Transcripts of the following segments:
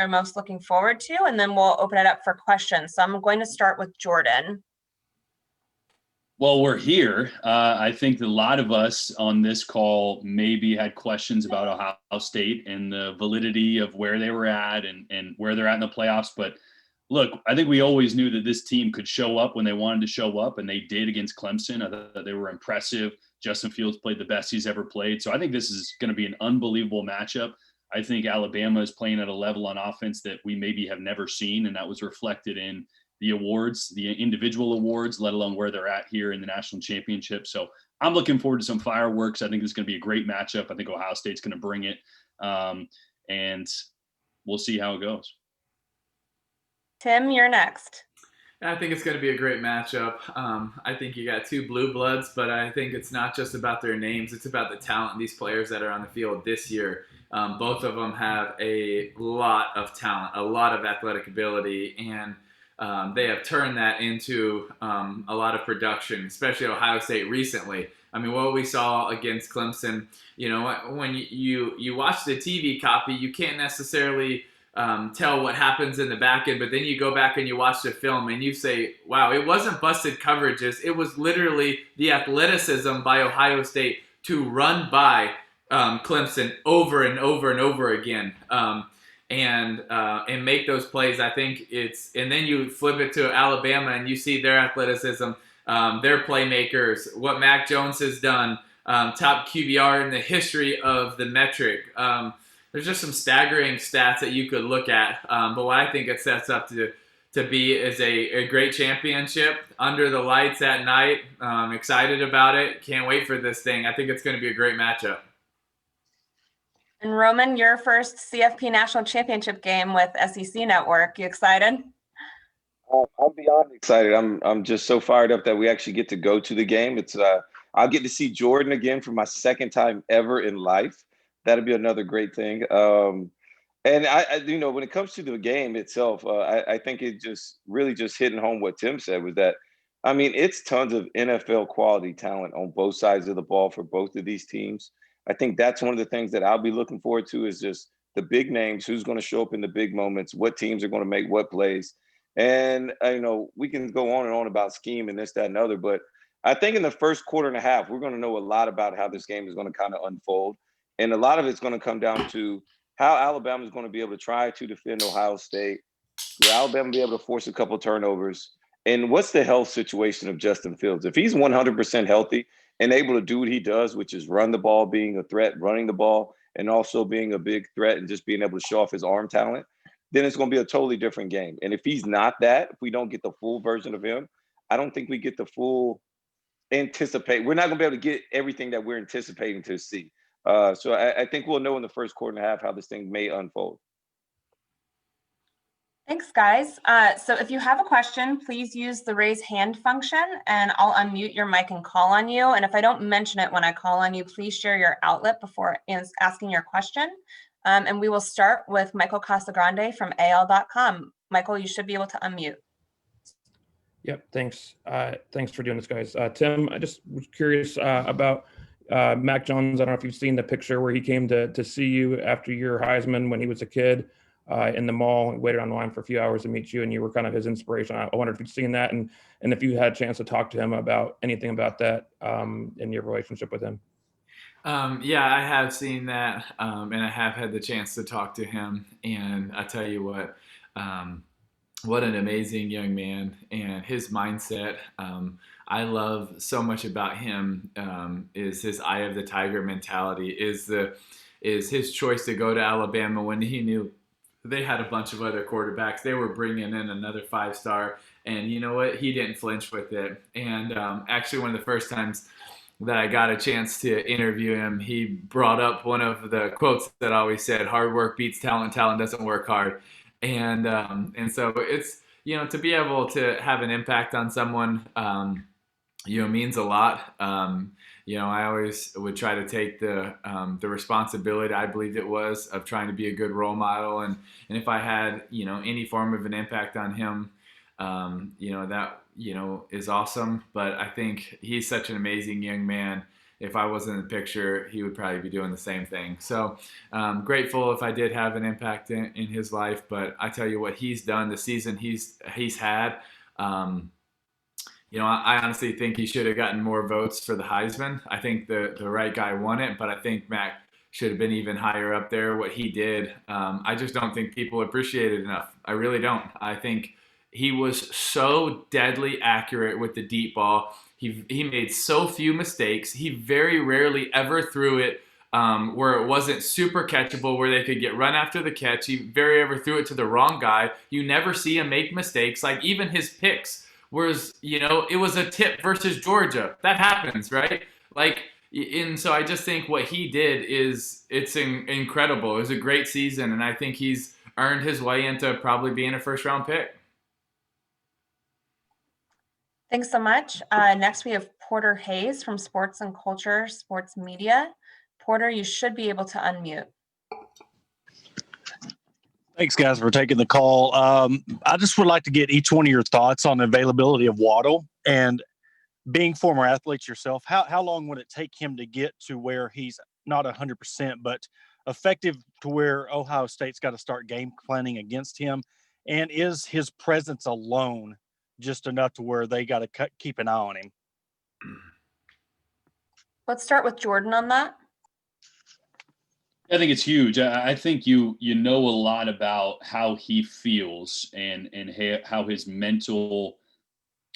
you're most looking forward to, and then we'll open it up for questions. So I'm going to start with Jordan. Well, we're here. I think a lot of us on this call maybe had questions about Ohio State and the validity of where they were at and where they're at in the playoffs. But look, I think we always knew that this team could show up when they wanted to show up, and they did against Clemson. I thought they were impressive. Justin Fields played the best he's ever played. So I think this is going to be an unbelievable matchup. I think Alabama is playing at a level on offense that we maybe have never seen, and that was reflected in the awards, the individual awards, let alone where they're at here in the national championship. So I'm looking forward to some fireworks. I think it's going to be a great matchup. I think Ohio State's going to bring it, and we'll see how it goes. Tim, you're next. I think it's going to be a great matchup. I think you got two blue bloods, but I think it's not just about their names. It's about the talent, these players that are on the field this year. Both of them have a lot of talent, a lot of athletic ability, and they have turned that into a lot of production, especially Ohio State recently. I mean, what we saw against Clemson, when you watch the TV copy, you can't necessarily tell what happens in the back end, but then you go back and you watch the film and you say, wow, it wasn't busted coverages. It was literally the athleticism by Ohio State to run by Clemson over and over and over again. And make those plays. I think and then you flip it to Alabama and you see their athleticism, their playmakers, what Mac Jones has done, top QBR in the history of the metric. There's just some staggering stats that you could look at. But what I think it sets up to be is a great championship under the lights at night. Excited about it. Can't wait for this thing. I think it's going to be a great matchup. And Roman, your first CFP National Championship game with SEC Network. You excited? I'm beyond excited. I'm just so fired up that we actually get to go to the game. It's I'll get to see Jordan again for my second time ever in life. That'll be another great thing. And I when it comes to the game itself, I think it just really just hitting home what Tim said was that, I mean, it's tons of NFL quality talent on both sides of the ball for both of these teams. I think that's one of the things that I'll be looking forward to is just the big names, who's going to show up in the big moments, what teams are going to make what plays. And, we can go on and on about scheme and this, that, and other. But I think in the first quarter and a half, we're going to know a lot about how this game is going to kind of unfold. And a lot of it's going to come down to how Alabama is going to be able to try to defend Ohio State. Will Alabama be able to force a couple of turnovers? And what's the health situation of Justin Fields? If he's 100% healthy and able to do what he does, which is run the ball, being a threat, running the ball, and also being a big threat and just being able to show off his arm talent, then it's going to be a totally different game. And if he's not that, if we don't get the full version of him, I don't think we get the full anticipate. We're not going to be able to get everything that we're anticipating to see. So I think we'll know in the first quarter and a half how this thing may unfold. Thanks, guys. So if you have a question, please use the raise hand function and I'll unmute your mic and call on you. And if I don't mention it when I call on you, please share your outlet before asking your question. And we will start with Michael Casagrande from AL.com. Michael, you should be able to unmute. Yep, thanks. Thanks for doing this, guys. Tim, I just was curious about Mac Jones. I don't know if you've seen the picture where he came to see you after your Heisman when he was a kid. In the mall, waited on the line for a few hours to meet you, and you were kind of his inspiration. I wonder if you've seen that, and if you had a chance to talk to him about anything about that in your relationship with him. Yeah, I have seen that, and I have had the chance to talk to him. And I tell you what an amazing young man, and his mindset. I love so much about him is his eye of the tiger mentality. Is his choice to go to Alabama when he knew they had a bunch of other quarterbacks. They were bringing in another 5-star, and you know what? He didn't flinch with it. And actually, one of the first times that I got a chance to interview him, he brought up one of the quotes that I always said: "Hard work beats talent. Talent doesn't work hard." And so it's to be able to have an impact on someone, means a lot. I always would try to take the responsibility, I believe it was, of trying to be a good role model. And if I had, any form of an impact on him, that, is awesome. But I think he's such an amazing young man. if I wasn't in the picture, he would probably be doing the same thing. So grateful if I did have an impact in his life. But I tell you what he's done, the season he's had. I honestly think he should have gotten more votes for the Heisman. I think the right guy won it, but I think Mac should have been even higher up there. What he did, I just don't think people appreciate it enough. I really don't. I think he was so deadly accurate with the deep ball. He made so few mistakes. He very rarely ever threw it where it wasn't super catchable, where they could get run after the catch. He very ever threw it to the wrong guy. You never see him make mistakes. Like even his picks, whereas it was a tip versus Georgia. That happens, right? And so I just think what he did it's incredible. It was a great season, and I think he's earned his way into probably being a first-round pick. Thanks so much. Next, we have Porter Hayes from Sports and Culture Sports Media. Porter, you should be able to unmute. Thanks, guys, for taking the call. I just would like to get each one of your thoughts on the availability of Waddle. And being former athletes yourself, how long would it take him to get to where he's not 100%, but effective to where Ohio State's got to start game planning against him? And is his presence alone just enough to where they got to keep an eye on him? Let's start with Jordan on that. I think it's huge. I think you know a lot about how he feels and how his mental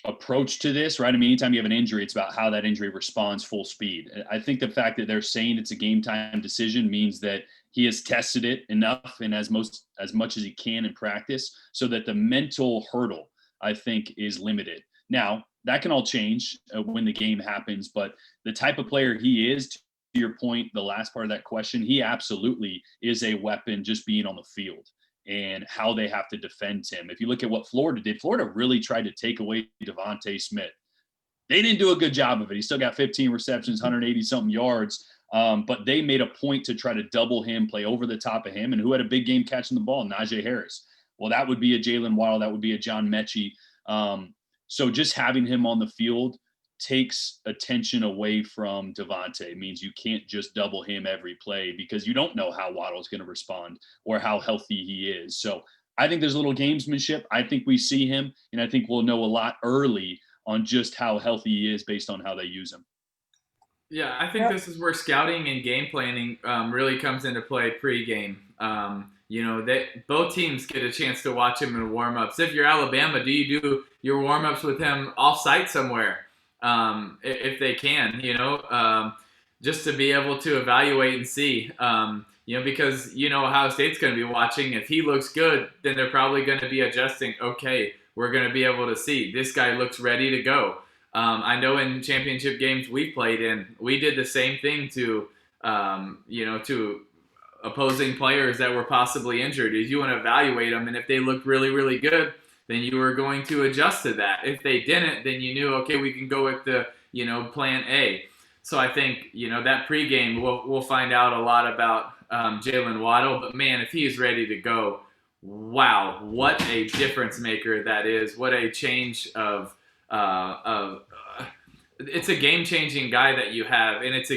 approach to this, right? I mean, anytime you have an injury, it's about how that injury responds full speed. I think the fact that they're saying it's a game time decision means that he has tested it enough and as much as he can in practice, so that the mental hurdle, I think, is limited. Now, that can all change when the game happens, but the type of player he is, to your point, the last part of that question, he absolutely is a weapon just being on the field and how they have to defend him. If you look at what Florida did, Florida really tried to take away Devontae Smith. They didn't do a good job of it. He still got 15 receptions, 180-something yards, but they made a point to try to double him, play over the top of him. And who had a big game catching the ball? Najee Harris. Well, that would be a Jaylen Waddle. That would be a John Mechie. So just having him on the field takes attention away from Devontae. It means you can't just double him every play because you don't know how Waddle's going to respond or how healthy he is. So I think there's a little gamesmanship. I think we see him, and I think we'll know a lot early on just how healthy he is based on how they use him. Yeah, I think this is where scouting and game planning really comes into play pregame. Both teams get a chance to watch him in warm-ups. If you're Alabama, do you do your warm-ups with him off-site somewhere? If they can, just to be able to evaluate and see, because Ohio State's going to be watching. If he looks good, then they're probably going to be adjusting. Okay, we're going to be able to see this guy looks ready to go. I know in championship games we played in, we did the same thing to opposing players that were possibly injured. Is you want to evaluate them, and if they look really, really good, then you were going to adjust to that. If they didn't, then you knew, okay, we can go with the, plan A. So I think, that pregame, we'll find out a lot about Jaylen Waddle. But, man, if he is ready to go, wow, what a difference maker that is. What a change of it's a game-changing guy that you have. And it's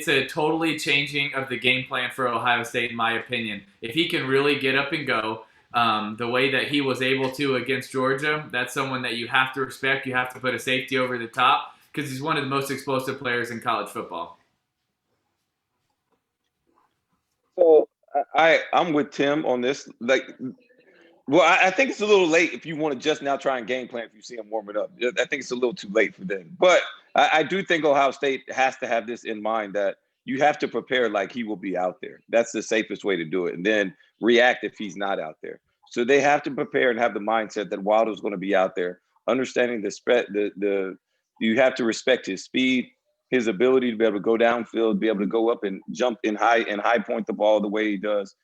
a totally changing of the game plan for Ohio State, in my opinion. If he can really get up and go, the way that he was able to against Georgia, that's someone that you have to respect. You have to put a safety over the top because he's one of the most explosive players in college football. So I'm with Tim on this. I think it's a little late if you want to just now try and game plan if you see him warming up. I think it's a little too late for them. But I do think Ohio State has to have this in mind that you have to prepare like he will be out there. That's the safest way to do it. And then react if he's not out there. So they have to prepare and have the mindset that Waddle's going to be out there, understanding you have to respect his speed, his ability to be able to go downfield, be able to go up and jump in high point the ball the way he does.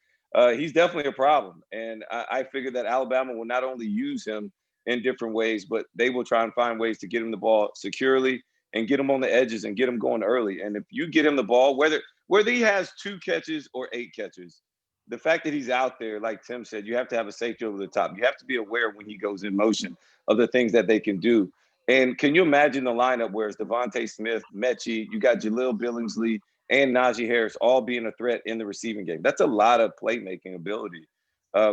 He's definitely a problem. And I figure that Alabama will not only use him in different ways, but they will try and find ways to get him the ball securely and get him on the edges and get him going early. And if you get him the ball, whether he has 2 catches or 8 catches, the fact that he's out there, like Tim said, you have to have a safety over the top. You have to be aware when he goes in motion of the things that they can do. And can you imagine the lineup where it's Devontae Smith, Mechie, you got Jaleel Billingsley, and Najee Harris all being a threat in the receiving game? That's a lot of playmaking ability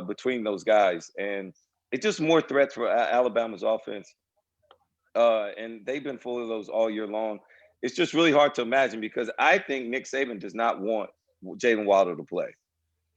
between those guys. And it's just more threats for Alabama's offense. And they've been full of those all year long. It's just really hard to imagine because I think Nick Saban does not want Jaylen Waddle to play.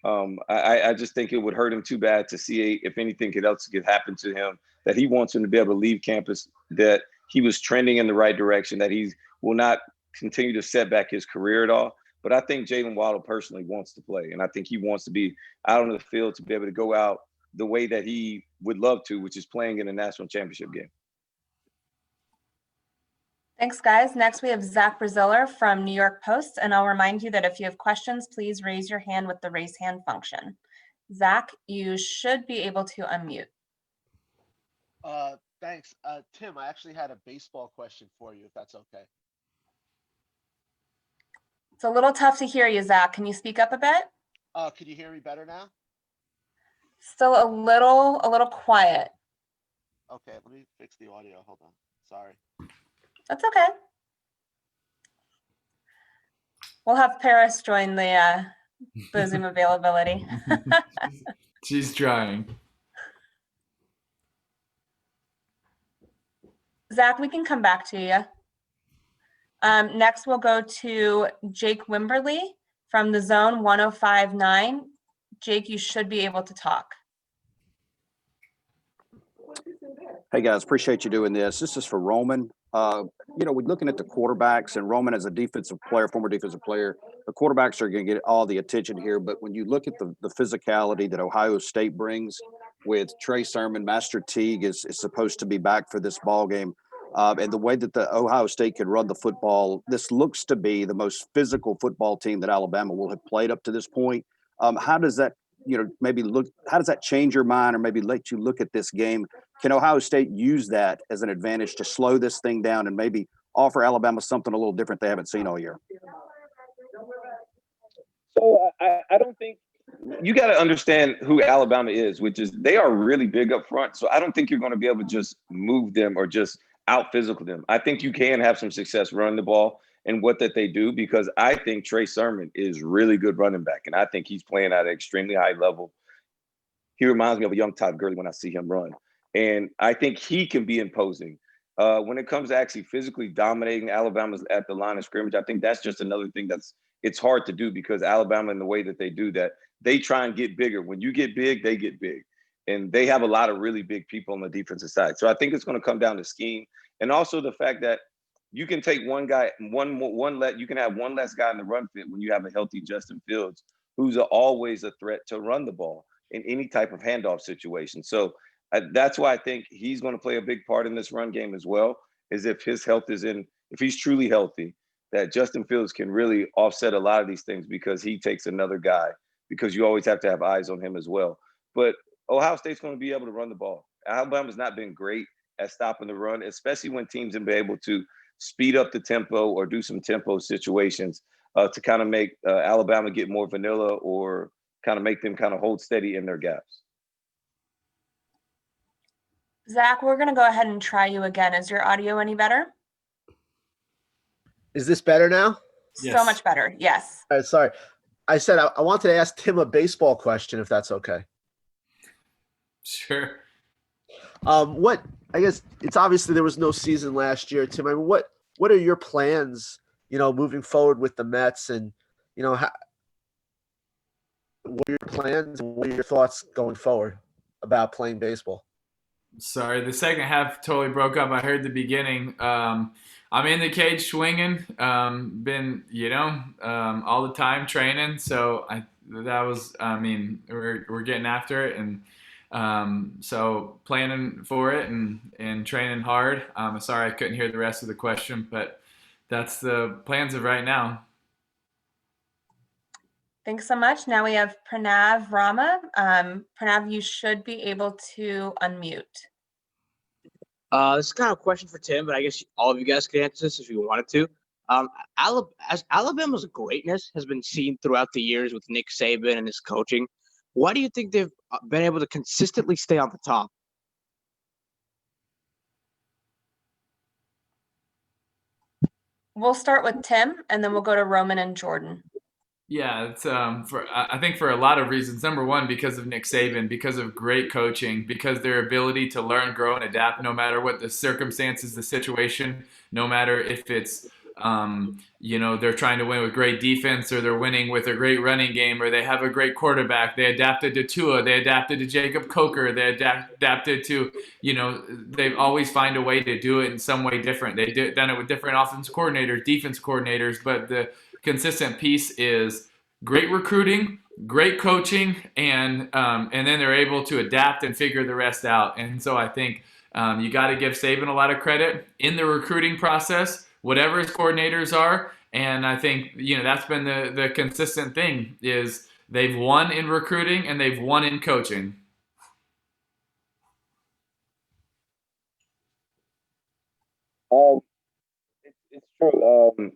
I just think it would hurt him too bad to see if anything else could happen to him, that he wants him to be able to leave campus, that he was trending in the right direction, that he will not continue to set back his career at all. But I think Jaylen Waddle personally wants to play, and I think he wants to be out on the field to be able to go out the way that he would love to, which is playing in a national championship game. Thanks, guys. Next, we have Zach Braziller from New York Post, and I'll remind you that if you have questions, please raise your hand with the raise hand function. Zach, you should be able to unmute. Thanks. Tim, I actually had a baseball question for you, if that's okay. It's a little tough to hear you, Zach. Can you speak up a bit? Could you hear me better now? Still a little quiet. Okay, let me fix the audio. Hold on. Sorry. That's okay. We'll have Paris join the Zoom availability. She's trying. Zach, we can come back to you. Next, we'll go to Jake Wimberly from the Zone 105.9. Jake, you should be able to talk. Hey guys, appreciate you doing this. This is for Roman. We're looking at the quarterbacks, and Roman as a defensive player, former defensive player, the quarterbacks are going to get all the attention here. But when you look at the physicality that Ohio State brings with Trey Sermon, Master Teague is supposed to be back for this ball game. And the way that the Ohio State can run the football, this looks to be the most physical football team that Alabama will have played up to this point. How does that, how does that change your mind or maybe let you look at this game? Can Ohio State use that as an advantage to slow this thing down and maybe offer Alabama something a little different they haven't seen all year? So I don't think you got to understand who Alabama is, which is they are really big up front. So I don't think you're going to be able to just move them or just out physical them. I think you can have some success running the ball and what that they do, because I think Trey Sermon is really good running back. And I think he's playing at an extremely high level. He reminds me of a young Todd Gurley when I see him run. And I think he can be imposing. When it comes to actually physically dominating Alabama's at the line of scrimmage, I think that's just another thing it's hard to do, because Alabama, in the way that they do that, they try and get bigger. When you get big, they get big. And they have a lot of really big people on the defensive side. So I think it's going to come down to scheme. And also the fact that you can take one guy, you can have one less guy in the run fit when you have a healthy Justin Fields, who's always a threat to run the ball in any type of handoff situation. So that's why I think he's going to play a big part in this run game as well, is if his health if he's truly healthy, that Justin Fields can really offset a lot of these things, because he takes another guy, because you always have to have eyes on him as well. But Ohio State's going to be able to run the ball. Alabama's not been great at stopping the run, especially when teams have been able to speed up the tempo or do some tempo situations to kind of make Alabama get more vanilla, or kind of make them kind of hold steady in their gaps. Zach, we're going to go ahead and try you again. Is your audio any better? Is this better now? Yes. So much better. Yes. All right, sorry. I said I wanted to ask Tim a baseball question, if that's okay. Sure. I guess it's obviously there was no season last year, Tim. I mean, what are your plans, moving forward with the Mets, and what are your plans and what are your thoughts going forward about playing baseball? Sorry, the second half totally broke up. I heard the beginning. I'm in the cage swinging. Been, all the time training. So we're getting after it, and so planning for it and training hard. Sorry I couldn't hear the rest of the question, but that's the plans of right now. Thanks so much. Now we have Pranav Rama. Pranav, you should be able to unmute. This is kind of a question for Tim, but I guess all of you guys could answer this if you wanted to. As Alabama's greatness has been seen throughout the years with Nick Saban and his coaching, why do you think they've been able to consistently stay on the top? We'll start with Tim, and then we'll go to Roman and Jordan. Yeah, it's I think for a lot of reasons. Number one, because of Nick Saban, because of great coaching, because their ability to learn, grow, and adapt no matter what the circumstances, the situation, no matter if it's they're trying to win with great defense or they're winning with a great running game or they have a great quarterback. They adapted to Tua. They adapted to Jacob Coker. They adapted to, they've always find a way to do it in some way different. They've done it with different offensive coordinators, defense coordinators, but the consistent piece is great recruiting, great coaching, and then they're able to adapt and figure the rest out. And so I think you got to give Saban a lot of credit in the recruiting process, whatever his coordinators are. And I think that's been the consistent thing is they've won in recruiting and they've won in coaching. It's true.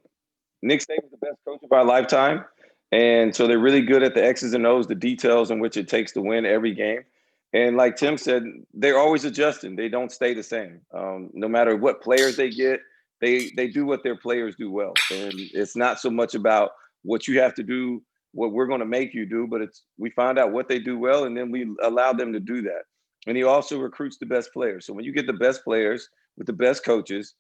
Nick Saban's the best coach of our lifetime. And so they're really good at the X's and O's, the details in which it takes to win every game. And like Tim said, they're always adjusting. They don't stay the same. No matter what players they get, they do what their players do well. And it's not so much about what you have to do, what we're going to make you do, but we find out what they do well, and then we allow them to do that. And he also recruits the best players. So when you get the best players with the best coaches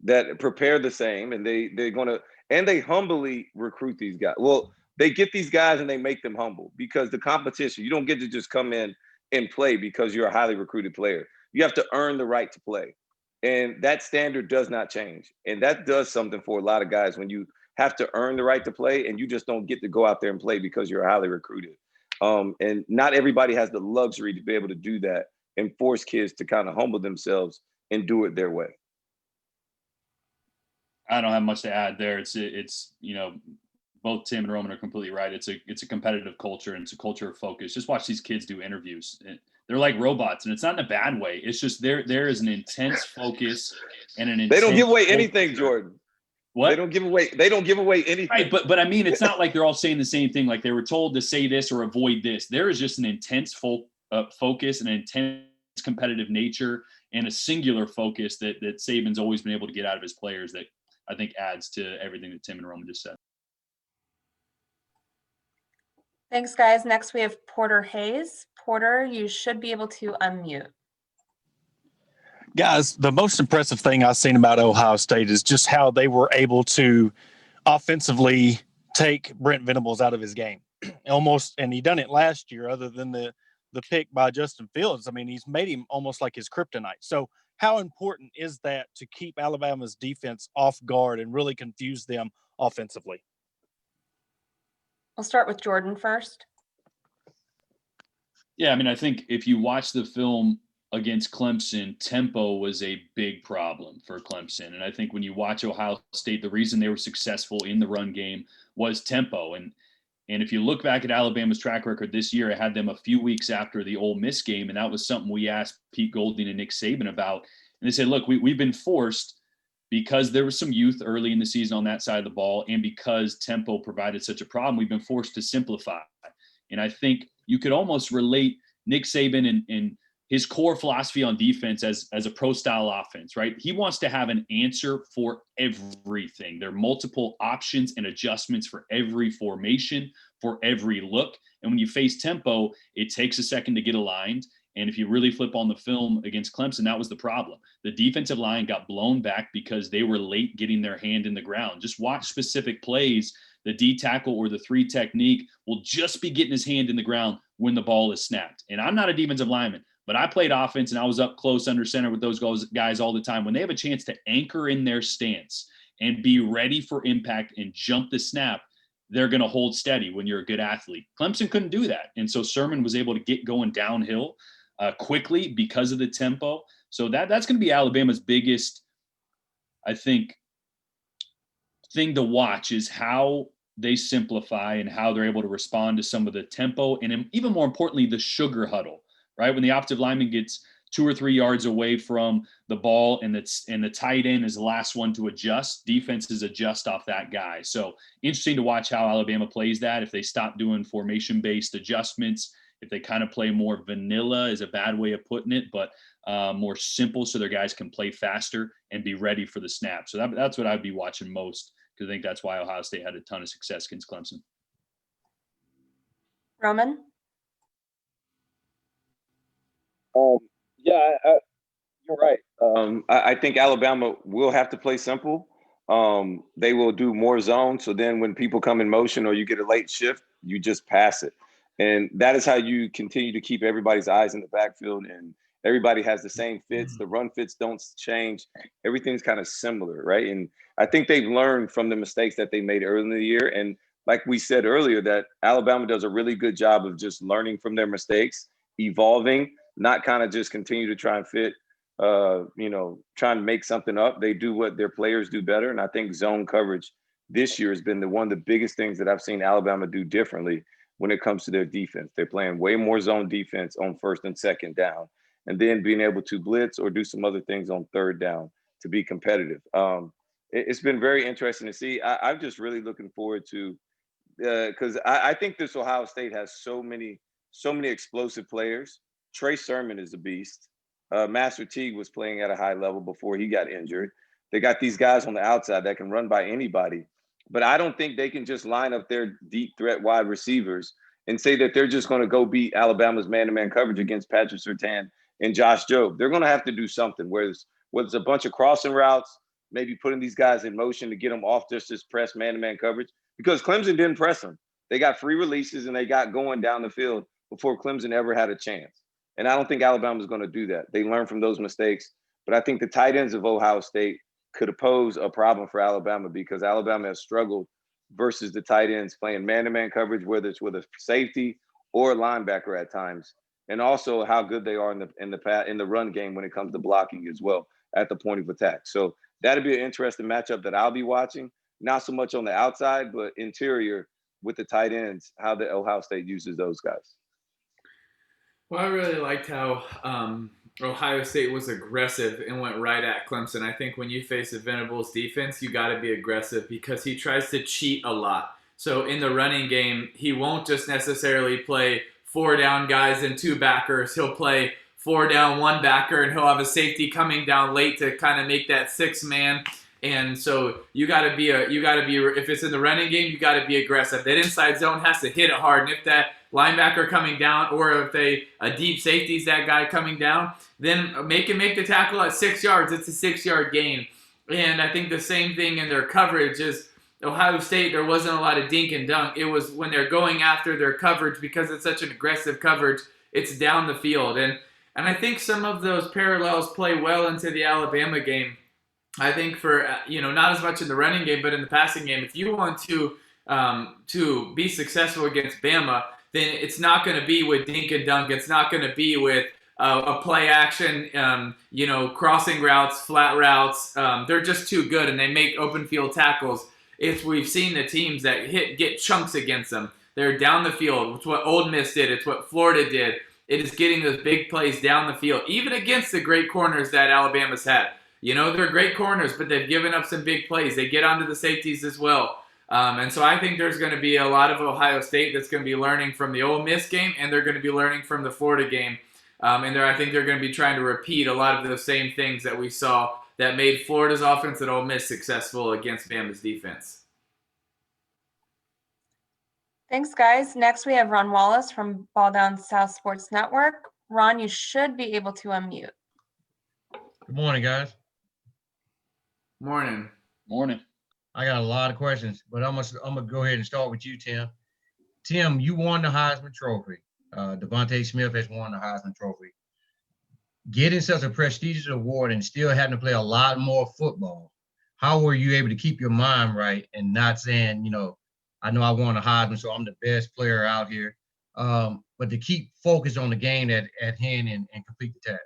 that prepare the same, and they're going to, and they humbly recruit these guys. Well, they get these guys and they make them humble because the competition, you don't get to just come in and play because you're a highly recruited player. You have to earn the right to play. And that standard does not change. And that does something for a lot of guys when you have to earn the right to play and you just don't get to go out there and play because you're highly recruited. And not everybody has the luxury to be able to do that and force kids to kind of humble themselves and do it their way. I don't have much to add there. It's both Tim and Roman are completely right. It's a competitive culture and it's a culture of focus. Just watch these kids do interviews. They're like robots, and it's not in a bad way. It's just there is an intense focus and an intense they don't give away anything, Jordan. What? They don't give away anything. Right, but I mean, it's not like they're all saying the same thing. Like they were told to say this or avoid this. There is just an intense focus, an intense competitive nature, and a singular focus that Saban's always been able to get out of his players that I think adds to everything that Tim and Roman just said. Thanks, guys. Next, we have Porter Hayes. Porter, you should be able to unmute. Guys, the most impressive thing I've seen about Ohio State is just how they were able to offensively take Brent Venables out of his game. Almost, and he done it last year other than the pick by Justin Fields. I mean, he's made him almost like his kryptonite. So how important is that to keep Alabama's defense off guard and really confuse them offensively? We'll start with Jordan first. Yeah, I mean, I think if you watch the film against Clemson, tempo was a big problem for Clemson. And I think when you watch Ohio State, the reason they were successful in the run game was tempo. And if you look back at Alabama's track record this year, it had them a few weeks after the Ole Miss game. And that was something we asked Pete Golding and Nick Saban about. And they said, look, we've been forced because there was some youth early in the season on that side of the ball. And because tempo provided such a problem, we've been forced to simplify. And I think you could almost relate Nick Saban and his core philosophy on defense as a pro style offense, right? He wants to have an answer for everything. There are multiple options and adjustments for every formation, for every look. And when you face tempo, it takes a second to get aligned. And if you really flip on the film against Clemson, that was the problem. The defensive line got blown back because they were late getting their hand in the ground. Just watch specific plays. The D tackle or the 3 technique will just be getting his hand in the ground when the ball is snapped. And I'm not a defensive lineman, but I played offense and I was up close under center with those guys all the time. When they have a chance to anchor in their stance and be ready for impact and jump the snap, they're going to hold steady when you're a good athlete. Clemson couldn't do that. And so Sermon was able to get going downhill quickly because of the tempo. So that's going to be Alabama's biggest, I think, thing to watch is how they simplify and how they're able to respond to some of the tempo and even more importantly, the sugar huddle, right? When the offensive lineman gets 2 or 3 yards away from the ball and the tight end is the last one to adjust, defenses adjust off that guy. So interesting to watch how Alabama plays that. If they stop doing formation-based adjustments, if they kind of play more vanilla is a bad way of putting it, but more simple so their guys can play faster and be ready for the snap. So that's what I'd be watching most, because I think that's why Ohio State had a ton of success against Clemson. Roman? Yeah, you're right. I think Alabama will have to play simple. They will do more zone. So then when people come in motion or you get a late shift, you just pass it. And that is how you continue to keep everybody's eyes in the backfield, and everybody has the same fits. The run fits don't change. Everything's kind of similar, right? And I think they've learned from the mistakes that they made early in the year. And like we said earlier, that Alabama does a really good job of just learning from their mistakes, evolving, not kind of just continue to try and fit, trying to make something up. They do what their players do better. And I think zone coverage this year has been one of the biggest things that I've seen Alabama do differently when it comes to their defense. They're playing way more zone defense on first and second down, and then being able to blitz or do some other things on third down to be competitive. It's been very interesting to see. I'm just really looking forward to, because I think this Ohio State has so many explosive players. Trey Sermon is a beast. Master Teague was playing at a high level before he got injured. They got these guys on the outside that can run by anybody. But I don't think they can just line up their deep threat wide receivers and say that they're just going to go beat Alabama's man-to-man coverage against Patrick Surtain and Josh Jobe. They're going to have to do something, whether it's a bunch of crossing routes, maybe putting these guys in motion to get them off just this press man-to-man coverage, because Clemson didn't press them. They got free releases and they got going down the field before Clemson ever had a chance. And I don't think Alabama's going to do that. They learn from those mistakes. But I think the tight ends of Ohio State could pose a problem for Alabama, because Alabama has struggled versus the tight ends playing man-to-man coverage, whether it's with a safety or a linebacker at times, and also how good they are in the run game when it comes to blocking as well at the point of attack. So that'll be an interesting matchup that I'll be watching. Not so much on the outside, but interior with the tight ends, how the Ohio State uses those guys. Well, I really liked how Ohio State was aggressive and went right at Clemson. I think when you face a Venables defense, you got to be aggressive because he tries to cheat a lot. So in the running game, he won't just necessarily play 4 down guys and 2 backers. He'll play 4 down, 1 backer, and he'll have a safety coming down late to kind of make that 6-man. And so you got to be if it's in the running game, you got to be aggressive. That inside zone has to hit it hard. And if that linebacker coming down, or if a deep safety is that guy coming down, then make the tackle at 6 yards. It's a 6-yard gain. And I think the same thing in their coverage is Ohio State, there wasn't a lot of dink and dunk. It was when they're going after their coverage, because it's such an aggressive coverage, it's down the field. And I think some of those parallels play well into the Alabama game. I think for, not as much in the running game, but in the passing game, if you want to be successful against Bama, then it's not going to be with dink and dunk. It's not going to be with a play action, crossing routes, flat routes. They're just too good, and they make open field tackles. We've seen the teams that get chunks against them. They're down the field. It's what Ole Miss did. It's what Florida did. It is getting those big plays down the field, even against the great corners that Alabama's had. They're great corners, but they've given up some big plays. They get onto the safeties as well. And so I think there's going to be a lot of Ohio State that's going to be learning from the Ole Miss game, and they're going to be learning from the Florida game. And I think they're going to be trying to repeat a lot of those same things that we saw that made Florida's offense at Ole Miss successful against Bama's defense. Thanks, guys. Next, we have Ron Wallace from Ball Down South Sports Network. Ron, you should be able to unmute. Good morning, guys. Morning. I got a lot of questions, but I'm gonna go ahead and start with you, Tim. Tim, you won the Heisman Trophy. Devontae Smith has won the Heisman Trophy. Getting such a prestigious award and still having to play a lot more football, how were you able to keep your mind right and not saying, I know I won a Heisman, so I'm the best player out here, but to keep focused on the game at hand and complete the task?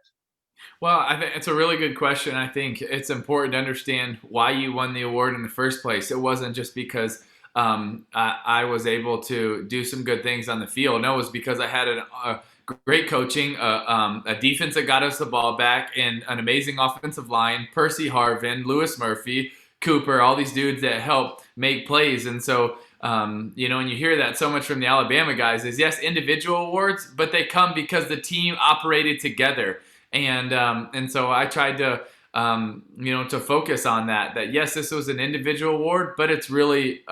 Well, I think it's a really good question. I think it's important to understand why you won the award in the first place. It wasn't just because I was able to do some good things on the field. No, it was because I had a great coaching, a defense that got us the ball back, and an amazing offensive line, Percy Harvin, Lewis Murphy, Cooper, all these dudes that helped make plays. And so and you hear that so much from the Alabama guys is, yes, individual awards, but they come because the team operated together. And so I tried to, to focus on that yes, this was an individual award, but it's really,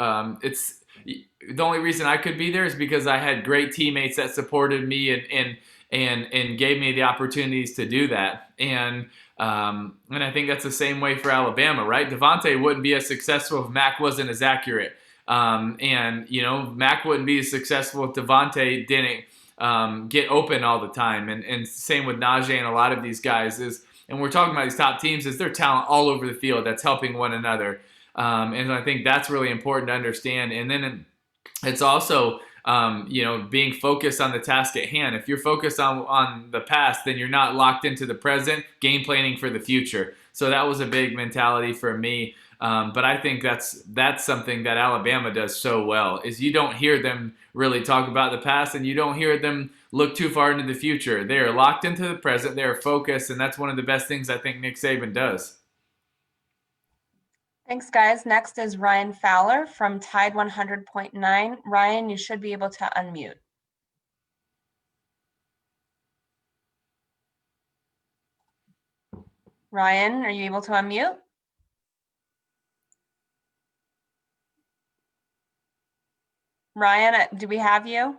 it's the only reason I could be there is because I had great teammates that supported me and gave me the opportunities to do that. And I think that's the same way for Alabama, right? Devontae wouldn't be as successful if Mac wasn't as accurate. Mac wouldn't be as successful if Devontae didn't get open all the time. And same with Najee and a lot of these guys and we're talking about these top teams, is their talent all over the field that's helping one another. And I think that's really important to understand. And then it's also, being focused on the task at hand. If you're focused on the past, then you're not locked into the present, game planning for the future. So that was a big mentality for me. But I think that's something that Alabama does so well, is you don't hear them really talk about the past, and you don't hear them look too far into the future. They are locked into the present. They are focused, and that's one of the best things I think Nick Saban does. Thanks, guys. Next is Ryan Fowler from Tide 100.9. Ryan, you should be able to unmute. Ryan, are you able to unmute? Ryan, do we have you?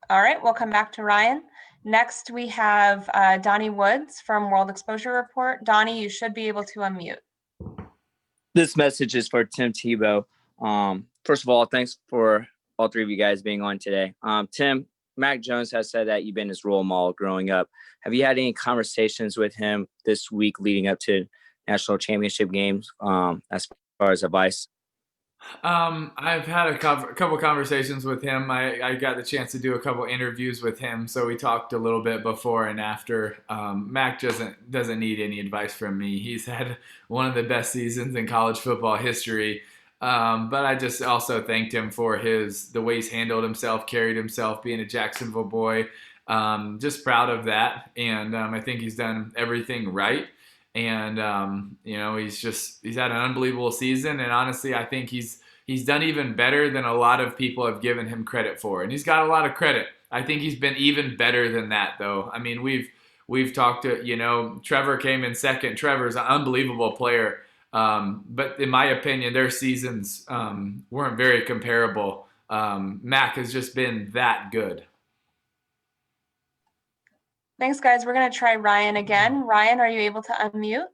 All right, we'll come back to Ryan. Next, we have Donnie Woods from World Exposure Report. Donnie, you should be able to unmute. This message is for Tim Tebow. First of all, thanks for all three of you guys being on today. Tim, Mac Jones has said that you've been his role model growing up. Have you had any conversations with him this week leading up to national championship games as far as advice? I've had a couple conversations with him. I got the chance to do a couple interviews with him, so we talked a little bit before and after. Mac doesn't need any advice from me. He's had one of the best seasons in college football history. But I just also thanked him for the way he's handled himself, carried himself, being a Jacksonville boy. Just proud of that, and I think he's done everything right. And he's had an unbelievable season, and honestly, I think he's done even better than a lot of people have given him credit for. And he's got a lot of credit. I think he's been even better than that, though. I mean, we've talked to Trevor came in second. Trevor's an unbelievable player, but in my opinion, their seasons weren't very comparable. Mac has just been that good. Thanks, guys. We're going to try Ryan again. Ryan, are you able to unmute?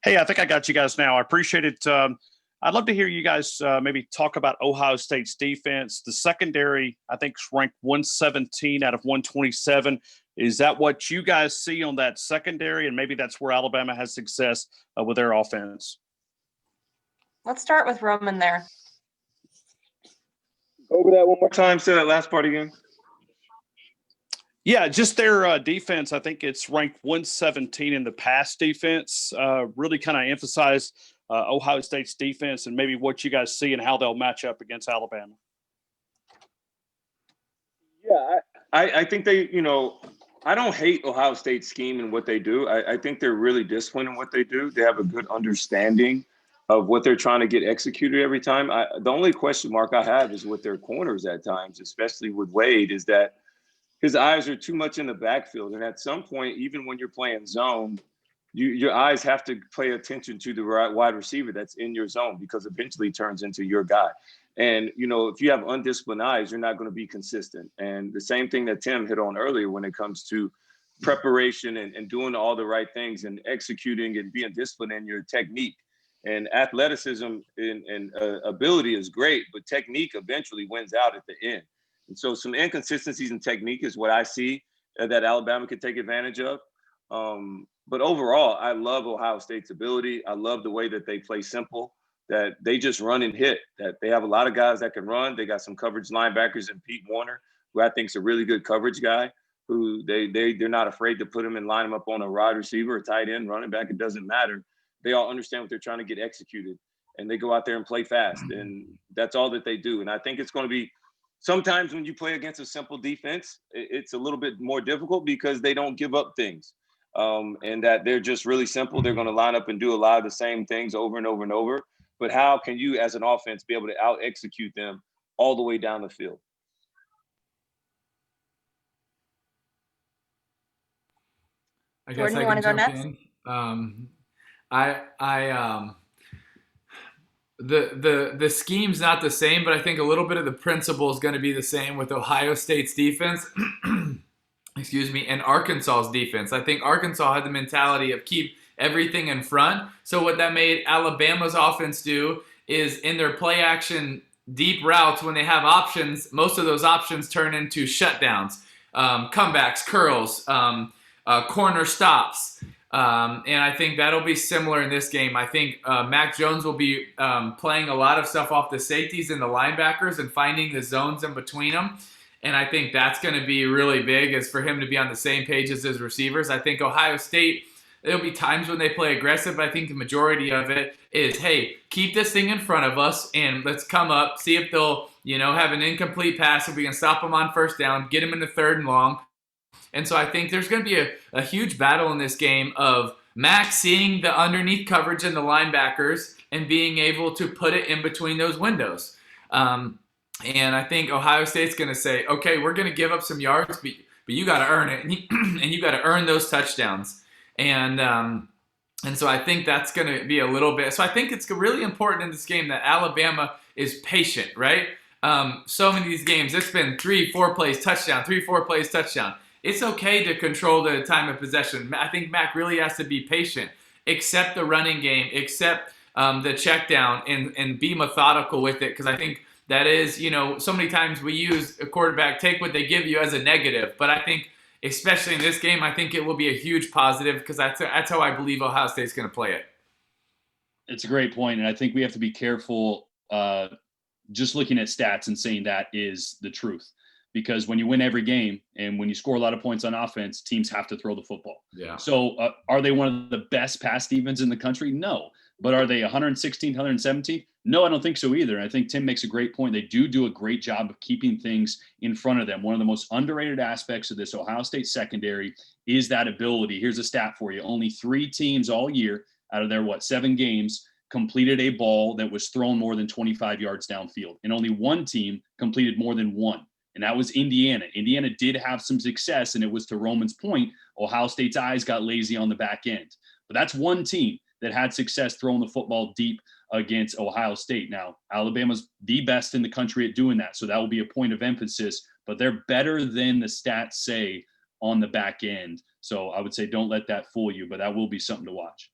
Hey, I think I got you guys now. I appreciate it. I'd love to hear you guys maybe talk about Ohio State's defense. The secondary, I think, is ranked 117 out of 127. Is that what you guys see on that secondary? And maybe that's where Alabama has success with their offense. Let's start with Roman there. Go over that one more time. Say that last part again. Yeah, just their defense. I think it's ranked 117 in the pass defense. Really kind of emphasize Ohio State's defense and maybe what you guys see and how they'll match up against Alabama. Yeah, I think they, I don't hate Ohio State's scheme and what they do. I think they're really disciplined in what they do. They have a good understanding of what they're trying to get executed every time. The only question mark I have is with their corners at times, especially with Wade, is that his eyes are too much in the backfield. And at some point, even when you're playing zone, your eyes have to pay attention to the wide receiver that's in your zone, because eventually it turns into your guy. And, if you have undisciplined eyes, you're not going to be consistent. And the same thing that Tim hit on earlier when it comes to preparation and doing all the right things and executing and being disciplined in your technique. And athleticism and ability is great, but technique eventually wins out at the end. And so some inconsistencies in technique is what I see that Alabama could take advantage of. But overall, I love Ohio State's ability. I love the way that they play simple, that they just run and hit, that they have a lot of guys that can run. They got some coverage linebackers in Pete Warner, who I think is a really good coverage guy, who they're not afraid to put him and line him up on a wide receiver, a tight end, running back. It doesn't matter. They all understand what they're trying to get executed, and they go out there and play fast. And that's all that they do. And I think it's going to be, sometimes when you play against a simple defense, it's a little bit more difficult because they don't give up things, and that they're just really simple. They're going to line up and do a lot of the same things over and over and over. but how can you as an offense be able to out execute them all the way down the field? I guess Jordan, I you can wanna go jump next? in. The scheme's not the same, but I think a little bit of the principle is going to be the same with Ohio State's defense. Excuse me, and Arkansas's defense. I think Arkansas had the mentality of keep everything in front. So what that made Alabama's offense do is in their play action deep routes, when they have options, most of those options turn into shutdowns, comebacks, curls, corner stops. And I think that'll be similar in this game. I think Mac Jones will be playing a lot of stuff off the safeties and the linebackers and finding the zones in between them. And I think that's going to be really big, is for him to be on the same page as his receivers. I think Ohio State, there'll be times when they play aggressive, but I think the majority of it is, hey, keep this thing in front of us and let's come up, see if they'll, have an incomplete pass, if we can stop them on first down, get them in the 3rd and long. And so I think there's going to be a huge battle in this game of Mac seeing the underneath coverage in the linebackers and being able to put it in between those windows. And I think Ohio State's going to say, okay, we're going to give up some yards, but you got to earn it, and you got to earn those touchdowns. And so I think that's going to be a little bit. So I think it's really important in this game that Alabama is patient, right? So many of these games, it's been 3-4 plays touchdown, 3-4 plays touchdown. It's okay to control the time of possession. I think Mac really has to be patient, accept the running game, accept the check down, and be methodical with it. Because I think that is, so many times we use a quarterback, take what they give you as a negative. But I think, especially in this game, I think it will be a huge positive, because that's how I believe Ohio State's going to play it. It's a great point, and I think we have to be careful just looking at stats and saying that is the truth. Because when you win every game and when you score a lot of points on offense, teams have to throw the football. Yeah. So are they one of the best pass defenses in the country? No. But are they 116th, 117th? No, I don't think so either. And I think Tim makes a great point. They do a great job of keeping things in front of them. One of the most underrated aspects of this Ohio State secondary is that ability. Here's a stat for you. Only 3 teams all year out of their, 7 games completed a ball that was thrown more than 25 yards downfield. And only 1 team completed more than 1. And that was Indiana. Indiana did have some success, and it was, to Roman's point, Ohio State's eyes got lazy on the back end. But that's 1 team that had success throwing the football deep against Ohio State. Now, Alabama's the best in the country at doing that, so that will be a point of emphasis. But they're better than the stats say on the back end. So I would say don't let that fool you, but that will be something to watch.